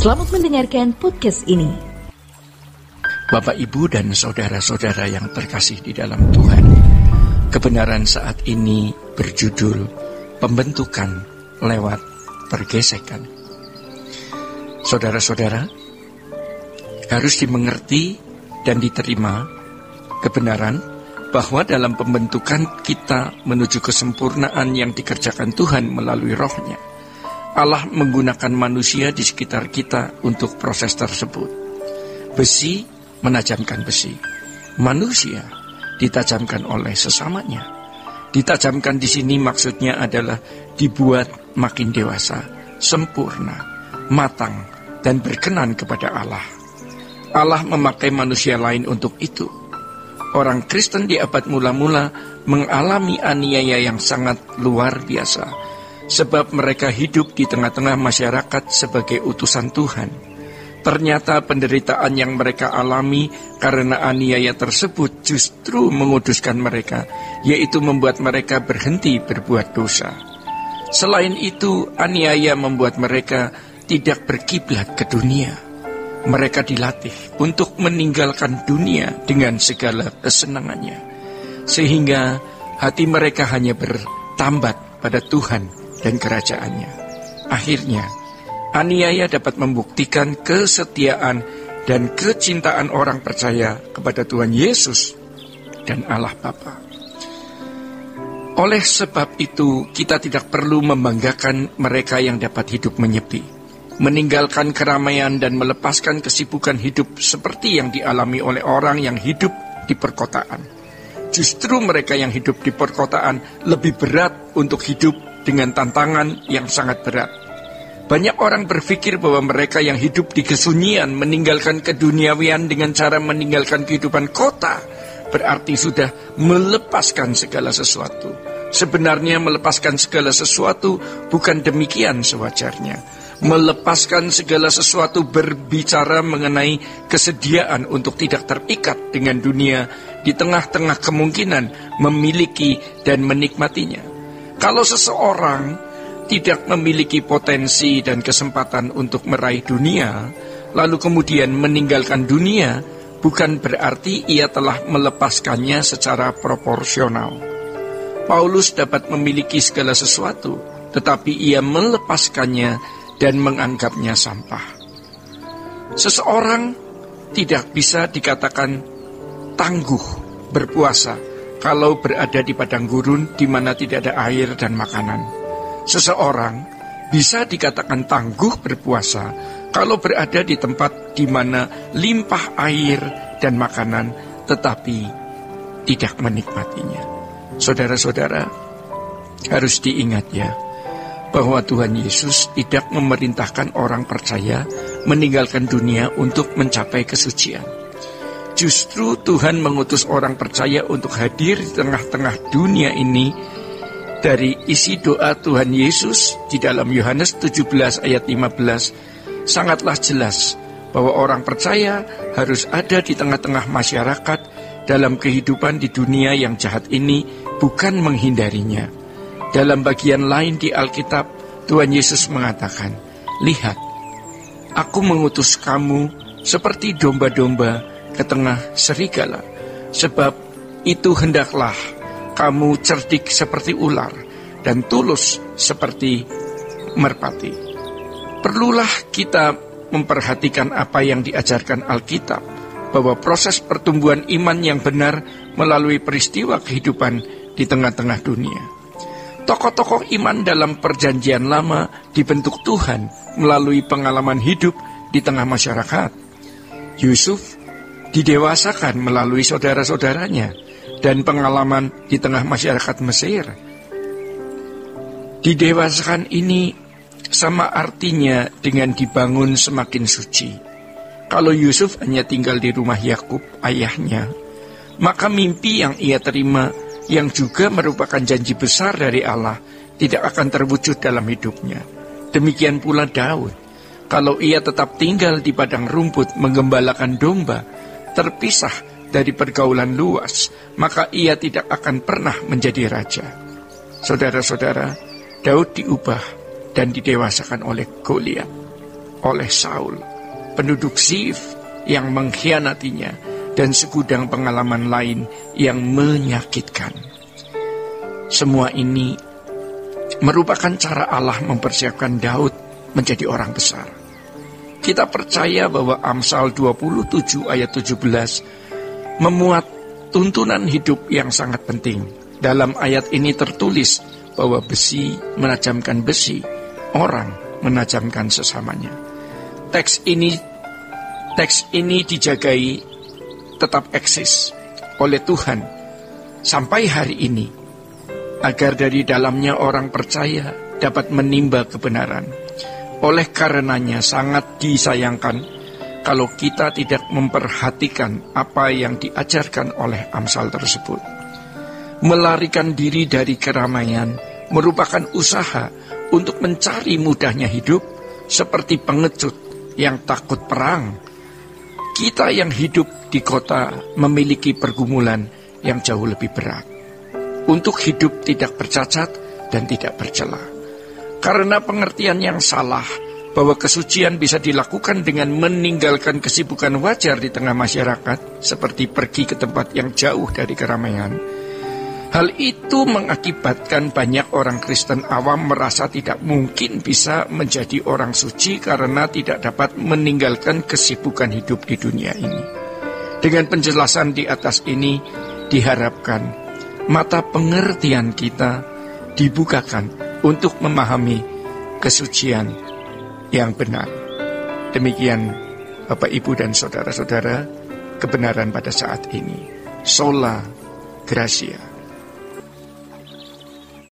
Selamat mendengarkan podcast ini. Bapak, Ibu, dan saudara-saudara yang terkasih di dalam Tuhan, kebenaran saat ini berjudul pembentukan lewat pergesekan. Saudara-saudara, harus dimengerti dan diterima kebenaran bahwa dalam pembentukan kita menuju kesempurnaan yang dikerjakan Tuhan melalui Roh-Nya, Allah menggunakan manusia di sekitar kita untuk proses tersebut. Besi menajamkan besi, manusia ditajamkan oleh sesamanya. Ditajamkan di sini maksudnya adalah dibuat makin dewasa, sempurna, matang, dan berkenan kepada Allah. Allah memakai manusia lain untuk itu. Orang Kristen di abad mula-mula mengalami aniaya yang sangat luar biasa, sebab mereka hidup di tengah-tengah masyarakat sebagai utusan Tuhan. Ternyata penderitaan yang mereka alami karena aniaya tersebut justru menguduskan mereka, yaitu membuat mereka berhenti berbuat dosa. Selain itu, aniaya membuat mereka tidak berkiblat ke dunia. Mereka dilatih untuk meninggalkan dunia dengan segala kesenangannya, sehingga hati mereka hanya bertambat pada Tuhan dan kerajaannya. Akhirnya, aniaya dapat membuktikan kesetiaan dan kecintaan orang percaya kepada Tuhan Yesus dan Allah Bapa. Oleh sebab itu, kita tidak perlu membanggakan mereka yang dapat hidup menyepi, meninggalkan keramaian dan melepaskan kesibukan hidup seperti yang dialami oleh orang yang hidup di perkotaan. Justru mereka yang hidup di perkotaan lebih berat untuk hidup dengan tantangan yang sangat berat. Banyak orang berpikir bahwa mereka yang hidup di kesunyian meninggalkan keduniawian dengan cara meninggalkan kehidupan kota berarti sudah melepaskan segala sesuatu. Sebenarnya melepaskan segala sesuatu bukan demikian sewajarnya. Melepaskan segala sesuatu berbicara mengenai kesediaan untuk tidak terikat dengan dunia di tengah-tengah kemungkinan memiliki dan menikmatinya. Kalau seseorang tidak memiliki potensi dan kesempatan untuk meraih dunia, lalu kemudian meninggalkan dunia, bukan berarti ia telah melepaskannya secara proporsional. Paulus dapat memiliki segala sesuatu, tetapi ia melepaskannya dan menganggapnya sampah. Seseorang tidak bisa dikatakan tangguh berpuasa kalau berada di padang gurun di mana tidak ada air dan makanan. Seseorang bisa dikatakan tangguh berpuasa kalau berada di tempat di mana limpah air dan makanan tetapi tidak menikmatinya. Saudara-saudara, harus diingat ya, bahwa Tuhan Yesus tidak memerintahkan orang percaya meninggalkan dunia untuk mencapai kesucian. Justru Tuhan mengutus orang percaya untuk hadir di tengah-tengah dunia ini. Dari isi doa Tuhan Yesus di dalam Yohanes 17 ayat 15 sangatlah jelas bahwa orang percaya harus ada di tengah-tengah masyarakat dalam kehidupan di dunia yang jahat ini, bukan menghindarinya. Dalam bagian lain di Alkitab, Tuhan Yesus mengatakan, "Lihat, aku mengutus kamu seperti domba-domba ke tengah serigala. Sebab itu hendaklah kamu cerdik seperti ular dan tulus seperti merpati." Perlulah kita memperhatikan apa yang diajarkan Alkitab, bahwa proses pertumbuhan iman yang benar melalui peristiwa kehidupan di tengah-tengah dunia. Tokoh-tokoh iman dalam perjanjian lama dibentuk Tuhan melalui pengalaman hidup di tengah masyarakat. Yusuf didewasakan melalui saudara-saudaranya dan pengalaman di tengah masyarakat Mesir. Didewasakan ini sama artinya dengan dibangun semakin suci. Kalau Yusuf hanya tinggal di rumah Yakub, ayahnya, maka mimpi yang ia terima, yang juga merupakan janji besar dari Allah, tidak akan terwujud dalam hidupnya. Demikian pula Daud. Kalau ia tetap tinggal di padang rumput menggembalakan domba, terpisah dari pergaulan luas, maka ia tidak akan pernah menjadi raja. Saudara-saudara, Daud diubah dan didewasakan oleh Goliat. oleh Saul, penduduk Zif yang mengkhianatinya, dan segudang pengalaman lain yang menyakitkan. Semua ini merupakan cara Allah mempersiapkan Daud menjadi orang besar. Kita percaya bahwa Amsal 27 ayat 17 memuat tuntunan hidup yang sangat penting. Dalam ayat ini tertulis bahwa besi menajamkan besi, orang menajamkan sesamanya. Teks ini dijagai tetap eksis oleh Tuhan sampai hari ini, agar dari dalamnya orang percaya dapat menimba kebenaran. Oleh karenanya sangat disayangkan kalau kita tidak memperhatikan apa yang diajarkan oleh Amsal tersebut. Melarikan diri dari keramaian merupakan usaha untuk mencari mudahnya hidup, seperti pengecut yang takut perang. Kita yang hidup di kota memiliki pergumulan yang jauh lebih berat untuk hidup tidak bercacat dan tidak bercela. Karena pengertian yang salah bahwa kesucian bisa dilakukan dengan meninggalkan kesibukan wajar di tengah masyarakat, seperti pergi ke tempat yang jauh dari keramaian. Hal itu mengakibatkan banyak orang Kristen awam merasa tidak mungkin bisa menjadi orang suci karena tidak dapat meninggalkan kesibukan hidup di dunia ini. Dengan penjelasan di atas ini, diharapkan mata pengertian kita dibukakan untuk memahami kesucian yang benar. Demikian Bapak, Ibu, dan saudara-saudara, kebenaran pada saat ini. Sola Gracia.